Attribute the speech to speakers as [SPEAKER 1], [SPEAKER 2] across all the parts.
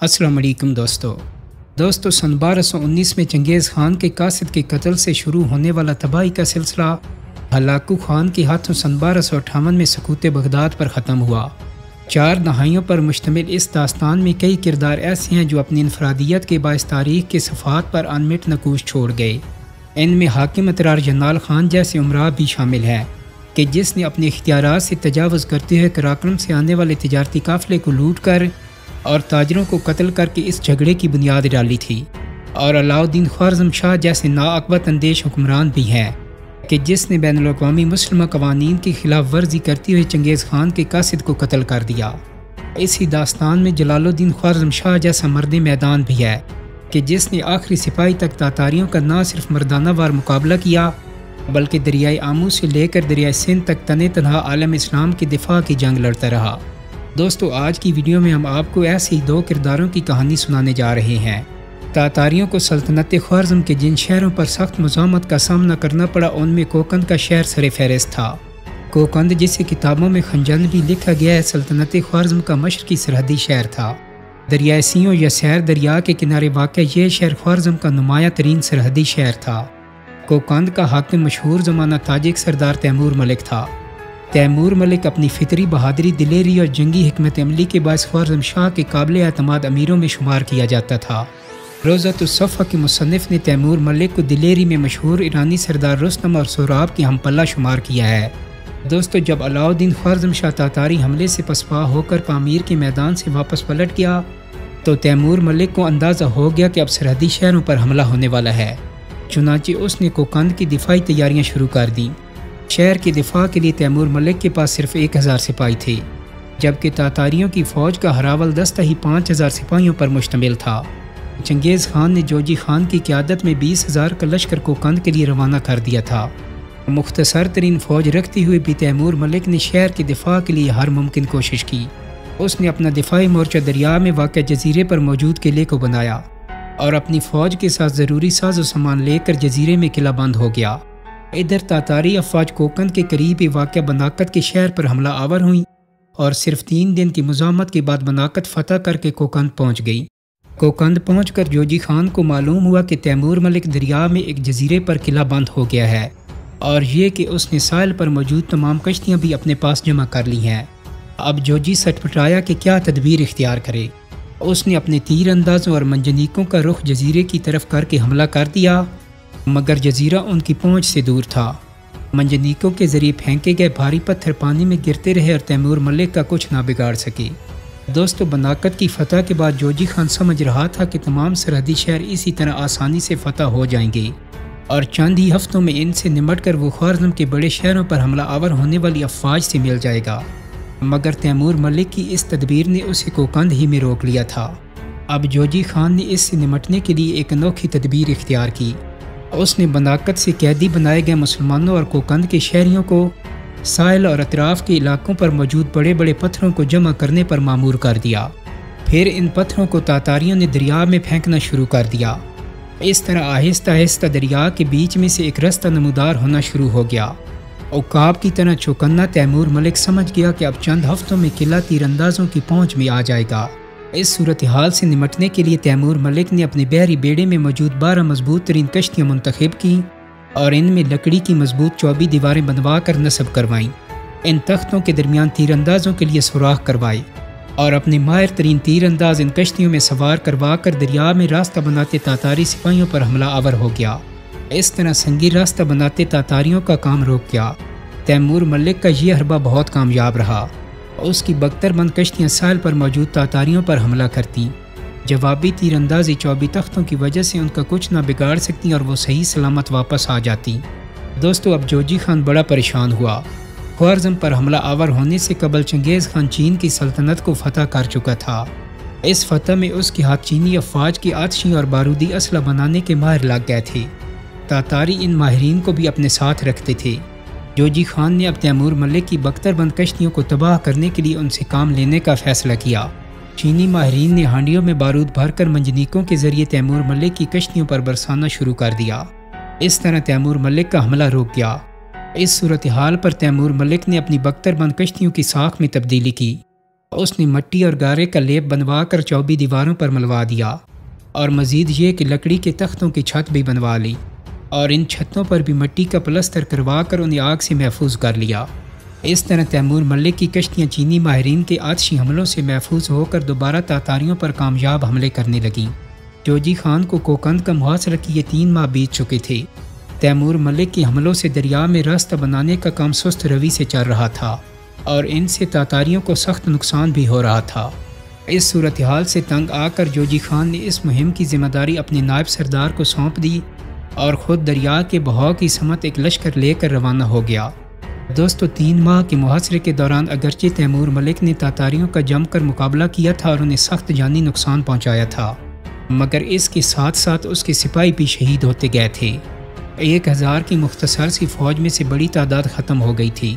[SPEAKER 1] السلام علیکم دوستو سن 1219 میں چنگیز خان کے قاصد کے قتل سے شروع ہونے والا تباہی کا سلسلہ ہلاکو خان کے ہاتھوں سن 1258 میں سقوط بغداد پر ختم ہوا۔ 4 دہائیوں پر مشتمل اس داستان میں کئی کردار ایسے ہیں جو اپنی انفرادیت کے باعث تاریخ کے صفحات پر انمٹ نقوش چھوڑ گئے۔ ان میں حاکم اترار جنرال خان جیسے امراء بھی شامل ہیں کہ جس نے اپنے اختیارات سے تجاوز کرتے ہوئے قراقرم سے آنے والے تجارتی قافلے کو لوٹ کر اور تاجروں کو قتل کر کے اس جھگڑے کی بنیاد ڈالی تھی، اور علاؤالدین خوارزم شاہ جیسے ناعقبت اندیش حکمران بھی ہیں کہ جس نے بین الاقوامی مسلمہ قوانین کی خلاف ورزی کرتے ہوئے چنگیز خان کے قاصد کو قتل کر دیا۔ اسی داستان میں جلال الدین خوارزم شاہ جیسا مرد میدان بھی ہے کہ جس نے آخری سپاہی تک تاتاریوں کا نہ صرف مردانہ وار مقابلہ کیا بلکہ دریائے آمو سے لے کر دریائے سندھ تک تنہ تنہا عالم اسلام کی دفاع کی جنگ لڑتا رہا۔ دوستو آج کی ویڈیو میں ہم آپ کو ایسے ہی 2 کرداروں کی کہانی سنانے جا رہے ہیں۔ تاتاریوں کو سلطنت خوارزم کے جن شہروں پر سخت مزاحمت کا سامنا کرنا پڑا ان میں کوکند کا شہر سر فہرست تھا۔ کوکند جسے کتابوں میں خنجند بھی لکھا گیا ہے سلطنت خوارزم کا مشرقی سرحدی شہر تھا۔ دریائے سیوں یا سیر دریا کے کنارے واقع یہ شہر خوارزم کا نمایاں ترین سرحدی شہر تھا۔ کوکند کا حاکم مشہور زمانہ تاجک سردار تیمور ملک تھا۔ تیمور ملک اپنی فطری بہادری، دلیری اور جنگی حکمت عملی کے باعث خوارزم شاہ کے قابل اعتماد امیروں میں شمار کیا جاتا تھا۔ روضۃ الصفا کے مصنف نے تیمور ملک کو دلیری میں مشہور ایرانی سردار رستم اور سوراب کی ہم پلہ شمار کیا ہے۔ دوستو جب علاؤالدین خوارزم شاہ تاتاری حملے سے پسپا ہو کر پامیر کے میدان سے واپس پلٹ گیا تو تیمور ملک کو اندازہ ہو گیا کہ اب سرحدی شہروں پر حملہ ہونے والا ہے، چنانچہ اس نے کوکند کی دفاعی تیاریاں شروع کر دیں۔ شہر کے دفاع کے لیے تیمور ملک کے پاس صرف 1000 سپاہی تھے، جبکہ تاتاریوں کی فوج کا ہراول دستہ ہی 5000 سپاہیوں پر مشتمل تھا۔ چنگیز خان نے جوجی خان کی قیادت میں 20,000 کا لشکر کوکند کے لیے روانہ کر دیا تھا۔ مختصر ترین فوج رکھتے ہوئے بھی تیمور ملک نے شہر کے دفاع کے لیے ہر ممکن کوشش کی۔ اس نے اپنا دفاعی مورچہ دریا میں واقع جزیرے پر موجود قلعے کو بنایا اور اپنی فوج کے ساتھ ضروری ساز و سامان لے کر جزیرے میں قلعہ بند ہو گیا۔ ادھر تاتاری افواج کوکند کے قریب ہی واقع بناکت کے شہر پر حملہ آور ہوئیں اور صرف 3 دن کی مزاحمت کے بعد بناکت فتح کر کے کوکند پہنچ گئی۔ کوکند پہنچ کر جوجی خان کو معلوم ہوا کہ تیمور ملک دریا میں ایک جزیرے پر قلعہ بند ہو گیا ہے اور یہ کہ اس نے ساحل پر موجود تمام کشتیاں بھی اپنے پاس جمع کر لی ہیں۔ اب جوجی سٹ پٹایا کہ کیا تدبیر اختیار کرے۔ اس نے اپنے تیر اندازوں اور منجنیکوں کا رخ جزیرے کی طرف کر کے حملہ کر دیا، مگر جزیرہ ان کی پہنچ سے دور تھا۔ منجنیکوں کے ذریعے پھینکے گئے بھاری پتھر پانی میں گرتے رہے اور تیمور ملک کا کچھ نہ بگاڑ سکے۔ دوستو بناکت کی فتح کے بعد جوجی خان سمجھ رہا تھا کہ تمام سرحدی شہر اسی طرح آسانی سے فتح ہو جائیں گے اور چند ہی ہفتوں میں ان سے نمٹ کر وہ خوارزم کے بڑے شہروں پر حملہ آور ہونے والی افواج سے مل جائے گا، مگر تیمور ملک کی اس تدبیر نے اسے کوکند ہی میں روک لیا تھا۔ اب جوجی خان نے اس سے نمٹنے کے لیے ایک انوکھی تدبیر اختیار کی۔ اس نے بناکت سے قیدی بنائے گئے مسلمانوں اور کوکند کے شہریوں کو ساحل اور اطراف کے علاقوں پر موجود بڑے بڑے پتھروں کو جمع کرنے پر مامور کر دیا۔ پھر ان پتھروں کو تاتاریوں نے دریا میں پھینکنا شروع کر دیا۔ اس طرح آہستہ آہستہ دریا کے بیچ میں سے ایک رستہ نمودار ہونا شروع ہو گیا۔ عقاب کی طرح چوکنا تیمور ملک سمجھ گیا کہ اب چند ہفتوں میں قلعہ تیر اندازوں کی پہنچ میں آ جائے گا۔ اس صورتحال سے نمٹنے کے لیے تیمور ملک نے اپنے بحری بیڑے میں موجود 12 مضبوط ترین کشتیاں منتخب کیں اور ان میں لکڑی کی مضبوط چوبی دیواریں بنوا کر نصب کروائیں۔ ان تختوں کے درمیان تیر اندازوں کے لیے سوراخ کروائے اور اپنے ماہر ترین تیر انداز ان کشتیوں میں سوار کروا کر دریا میں راستہ بناتے تاتاری سپاہیوں پر حملہ آور ہو گیا۔ اس طرح سنگی راستہ بناتے تاتاریوں کا کام رک گیا۔ تیمور ملک کا یہ حربہ بہت کامیاب رہا۔ اس کی بختر بند کشتیاں ساحل پر موجود تاتاریوں پر حملہ کرتی، جوابی تیر اندازی چوبی تختوں کی وجہ سے ان کا کچھ نہ بگاڑ سکتی اور وہ صحیح سلامت واپس آ جاتی۔ دوستو اب جوجی خان بڑا پریشان ہوا۔ خوارزم پر حملہ آور ہونے سے قبل چنگیز خان چین کی سلطنت کو فتح کر چکا تھا۔ اس فتح میں اس کے ہاتھ چینی افواج کی آتشی اور بارودی اسلحہ بنانے کے ماہر لگ گئے تھے۔ تاتاری ان ماہرین کو بھی اپنے ساتھ رکھتے تھے۔ جوجی خان نے اب تیمور ملک کی بختر بند کشتیوں کو تباہ کرنے کے لیے ان سے کام لینے کا فیصلہ کیا۔ چینی ماہرین نے ہانڈیوں میں بارود بھر کر منجنیکوں کے ذریعے تیمور ملک کی کشتیوں پر برسانا شروع کر دیا۔ اس طرح تیمور ملک کا حملہ رک گیا۔ اس صورتحال پر تیمور ملک نے اپنی بختر بند کشتیوں کی ساکھ میں تبدیلی کی اس نے مٹی اور گارے کا لیپ بنوا کر چوبی دیواروں پر ملوا دیا، اور مزید یہ کہ لکڑی کے تختوں کی چھت بھی بنوا لی، اور ان چھتوں پر بھی مٹی کا پلستر کروا کر انہیں آگ سے محفوظ کر لیا۔ اس طرح تیمور ملک کی کشتیاں چینی ماہرین کے آتشی حملوں سے محفوظ ہو کر دوبارہ تاتاریوں پر کامیاب حملے کرنے لگیں۔ جوجی خان کو کوکند کا محاصرہ کیے 3 ماہ بیت چکے تھے۔ تیمور ملک کے حملوں سے دریا میں راستہ بنانے کا کام سست روی سے چل رہا تھا، اور ان سے تاتاریوں کو سخت نقصان بھی ہو رہا تھا۔ اس صورتحال سے تنگ آ کر جوجی خان نے اس مہم کی ذمہ داری اپنے نائب سردار کو سونپ دی اور خود دریا کے بہاؤ کی سمت ایک لشکر لے کر روانہ ہو گیا۔ دوستو 3 ماہ کے محاصرے کے دوران اگرچہ تیمور ملک نے تاتاریوں کا جم کر مقابلہ کیا تھا اور انہیں سخت جانی نقصان پہنچایا تھا، مگر اس کے ساتھ ساتھ اس کے سپاہی بھی شہید ہوتے گئے تھے۔ 1000 کی مختصر سی فوج میں سے بڑی تعداد ختم ہو گئی تھی۔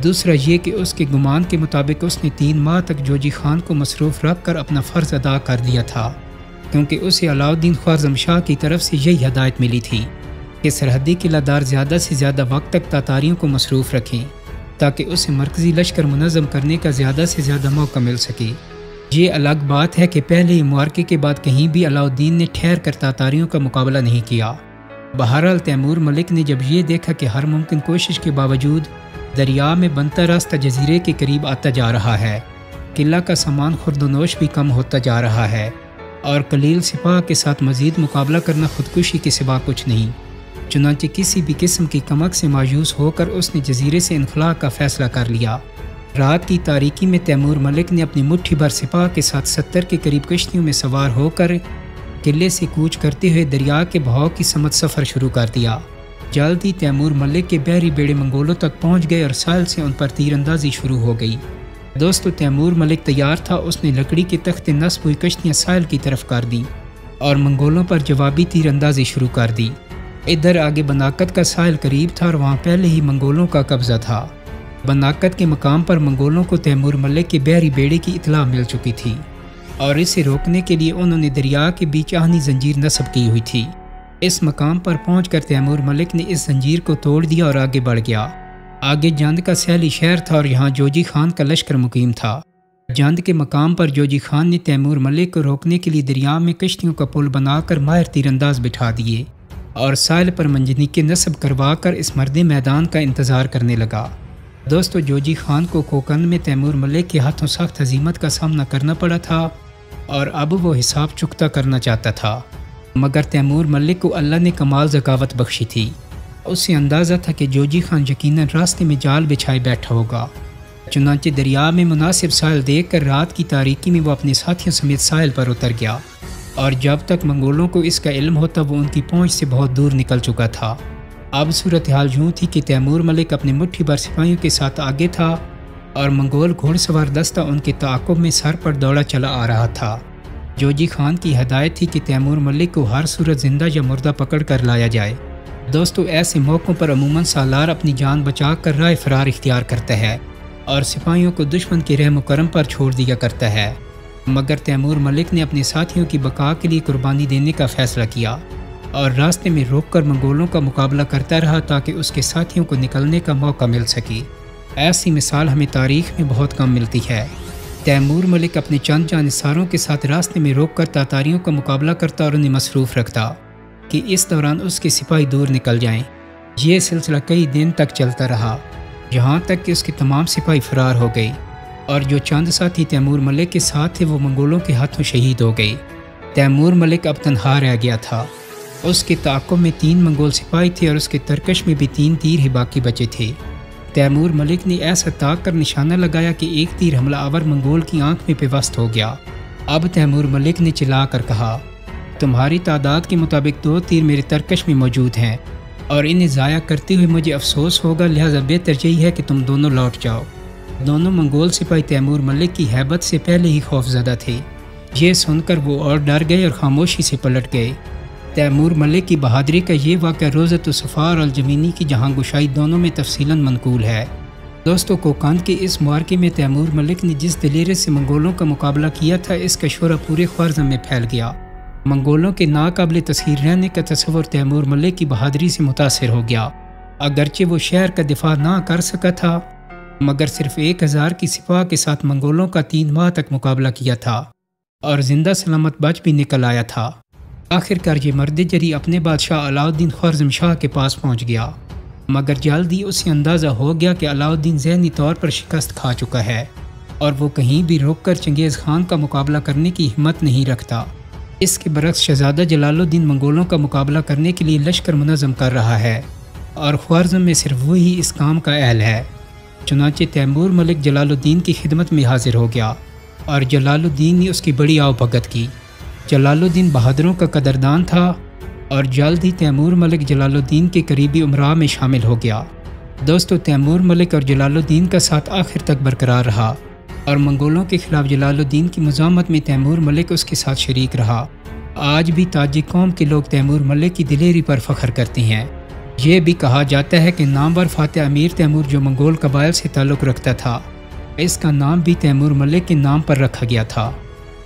[SPEAKER 1] دوسرا یہ کہ اس کے گمان کے مطابق اس نے 3 ماہ تک جوجی خان کو مصروف رکھ کر اپنا فرض ادا کر دیا تھا، کیونکہ اسے علاؤالدین خوارزم شاہ کی طرف سے یہی ہدایت ملی تھی کہ سرحدی قلعہ دار زیادہ سے زیادہ وقت تک تاتاریوں کو مصروف رکھیں تاکہ اسے مرکزی لشکر منظم کرنے کا زیادہ سے زیادہ موقع مل سکے۔ یہ الگ بات ہے کہ پہلے ہی معرکے کے بعد کہیں بھی علاؤالدین نے ٹھہر کر تاتاریوں کا مقابلہ نہیں کیا۔ بہرحال تیمور ملک نے جب یہ دیکھا کہ ہر ممکن کوشش کے باوجود دریا میں بنتا راستہ جزیرے کے قریب آتا جا رہا ہے، قلعہ کا سامان خرد و نوش بھی کم ہوتا جا رہا ہے، اور قلیل سپاہ کے ساتھ مزید مقابلہ کرنا خودکشی کے سوا کچھ نہیں، چنانچہ کسی بھی قسم کی کمک سے مایوس ہو کر اس نے جزیرے سے انخلاء کا فیصلہ کر لیا۔ رات کی تاریکی میں تیمور ملک نے اپنی مٹھی بھر سپاہ کے ساتھ 70 کے قریب کشتیوں میں سوار ہو کر قلعے سے کوچ کرتے ہوئے دریا کے بہاؤ کی سمت سفر شروع کر دیا۔ جلد ہی تیمور ملک کے بحری بیڑے منگولوں تک پہنچ گئے اور ساحل سے ان پر تیر اندازی شروع ہو گئی۔ دوستو تیمور ملک تیار تھا، اس نے لکڑی کے تختے نصب ہوئی کشتیاں ساحل کی طرف کر دیں اور منگولوں پر جوابی تیر اندازی شروع کر دی۔ ادھر آگے بناکت کا ساحل قریب تھا اور وہاں پہلے ہی منگولوں کا قبضہ تھا۔ بناکت کے مقام پر منگولوں کو تیمور ملک کے بحری بیڑے کی اطلاع مل چکی تھی، اور اسے روکنے کے لیے انہوں نے دریا کے بیچ آہنی زنجیر نصب کی ہوئی تھی۔ اس مقام پر پہنچ کر تیمور ملک نے اس زنجیر کو توڑ دیا اور آگے بڑھ گیا۔ آگے جند کا سیلی شہر تھا اور یہاں جوجی خان کا لشکر مقیم تھا۔ جند کے مقام پر جوجی خان نے تیمور ملک کو روکنے کے لیے دریا میں کشتیوں کا پل بنا کر ماہر تیر انداز بٹھا دیے اور ساحل پر منجنیقے نصب کروا کر اس مرد میدان کا انتظار کرنے لگا۔ دوستو جوجی خان کو کوکند میں تیمور ملک کے ہاتھوں سخت ہزیمت کا سامنا کرنا پڑا تھا، اور اب وہ حساب چکتا کرنا چاہتا تھا، مگر تیمور ملک کو اللہ نے کمال ذکاوت بخشی تھی۔ اسے اندازہ تھا کہ جوجی خان یقیناً راستے میں جال بچھائے بیٹھا ہوگا، چنانچہ دریا میں مناسب ساحل دیکھ کر رات کی تاریکی میں وہ اپنے ساتھیوں سمیت ساحل پر اتر گیا، اور جب تک منگولوں کو اس کا علم ہوتا وہ ان کی پہنچ سے بہت دور نکل چکا تھا۔ اب صورتحال یوں تھی کہ تیمور ملک اپنے مٹھی بھر سپاہیوں کے ساتھ آگے تھا، اور منگول گھوڑ سوار دستہ ان کے تعاقب میں سر پر دوڑا چلا آ رہا تھا۔ جوجی خان کی ہدایت تھی کہ تیمور ملک کو ہر صورت زندہ یا مردہ پکڑ کر لایا جائے۔ دوستو ایسے موقعوں پر عموماً سالار اپنی جان بچا کر راہ فرار اختیار کرتا ہے اور سپاہیوں کو دشمن کے رحم و کرم پر چھوڑ دیا کرتا ہے، مگر تیمور ملک نے اپنے ساتھیوں کی بقا کے لیے قربانی دینے کا فیصلہ کیا اور راستے میں روک کر منگولوں کا مقابلہ کرتا رہا تاکہ اس کے ساتھیوں کو نکلنے کا موقع مل سکے۔ ایسی مثال ہمیں تاریخ میں بہت کم ملتی ہے۔ تیمور ملک اپنے چند جانثاروں کے ساتھ راستے میں روک کر تاتاریوں کا مقابلہ کرتا اور انہیں مصروف رکھتا کہ اس دوران اس کے سپاہی دور نکل جائیں۔ یہ سلسلہ کئی دن تک چلتا رہا، یہاں تک کہ اس کے تمام سپاہی فرار ہو گئے، اور جو چند ساتھی تیمور ملک کے ساتھ تھے وہ منگولوں کے ہاتھوں شہید ہو گئے۔ تیمور ملک اب تنہا رہ گیا تھا۔ اس کے تعاقب میں 3 منگول سپاہی تھے اور اس کے ترکش میں بھی 3 تیر ہی باقی بچے تھے۔ تیمور ملک نے ایسا طاق کر نشانہ لگایا کہ ایک تیر حملہ آور منگول کی آنکھ میں پیوست ہو گیا۔ اب تیمور ملک نے چلا کر کہا، تمہاری تعداد کے مطابق 2 تیر میرے ترکش میں موجود ہیں اور انہیں ضائع کرتے ہوئے مجھے افسوس ہوگا، لہذا بہتر یہی ہے کہ تم دونوں لوٹ جاؤ۔ دونوں منگول سپاہی تیمور ملک کی ہیبت سے پہلے ہی خوف زدہ تھے۔ یہ سن کر وہ اور ڈر گئے اور خاموشی سے پلٹ گئے۔ تیمور ملک کی بہادری کا یہ واقعہ روزۃ الصفار اور الجمینی کی جہاں گشائی دونوں میں تفصیلاً منقول ہے۔ دوستو کوکند کے اس معرکے میں تیمور ملک نے جس دلیری سے منگولوں کا مقابلہ کیا تھا اس کا شعلہ پورے خوارزم میں پھیل گیا۔ منگولوں کے ناقابل تسخیر رہنے کا تصور تیمور ملک کی بہادری سے متاثر ہو گیا۔ اگرچہ وہ شہر کا دفاع نہ کر سکا تھا، مگر صرف 1000 کی سپاہ کے ساتھ منگولوں کا 3 ماہ تک مقابلہ کیا تھا اور زندہ سلامت بچ بھی نکل آیا تھا۔ آخر کار یہ مرد جری اپنے بادشاہ علاؤالدین خوارزم شاہ کے پاس پہنچ گیا، مگر جلدی اسے اندازہ ہو گیا کہ علاؤالدین ذہنی طور پر شکست کھا چکا ہے اور وہ کہیں بھی رک کر چنگیز خان کا مقابلہ کرنے کی ہمت نہیں رکھتا۔ اس کے برعکس شہزادہ جلال الدین منگولوں کا مقابلہ کرنے کے لیے لشکر منظم کر رہا ہے اور خوارزم میں صرف وہی اس کام کا اہل ہے۔ چنانچہ تیمور ملک جلال الدین کی خدمت میں حاضر ہو گیا اور جلال الدین نے اس کی بڑی آؤ بھگت کی۔ جلال الدین بہادروں کا قدردان تھا اور جلد ہی تیمور ملک جلال الدین کے قریبی امراء میں شامل ہو گیا۔ دوستو، تیمور ملک اور جلال الدین کا ساتھ آخر تک برقرار رہا اور منگولوں کے خلاف جلال الدین کی مزاحمت میں تیمور ملک اس کے ساتھ شریک رہا۔ آج بھی تاجک قوم کے لوگ تیمور ملک کی دلیری پر فخر کرتے ہیں۔ یہ بھی کہا جاتا ہے کہ نامور فاتح امیر تیمور جو منگول قبائل سے تعلق رکھتا تھا، اس کا نام بھی تیمور ملک کے نام پر رکھا گیا تھا۔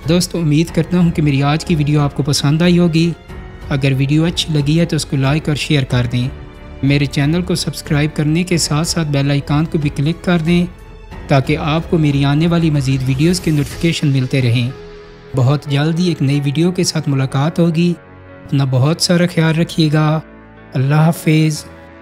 [SPEAKER 1] دوستو، امید کرتا ہوں کہ میری آج کی ویڈیو آپ کو پسند آئی ہوگی۔ اگر ویڈیو اچھی لگی ہے تو اس کو لائک اور شیئر کر دیں۔ میرے چینل کو سبسکرائب کرنے کے ساتھ ساتھ بیل آئیکن کو بھی کلک کر دیں تاکہ آپ کو میری آنے والی مزید ویڈیوز کے نوٹیفیکیشن ملتے رہیں۔ بہت جلدی ایک نئی ویڈیو کے ساتھ ملاقات ہوگی۔ اپنا بہت سارا خیال رکھیے گا۔ اللہ حافظ۔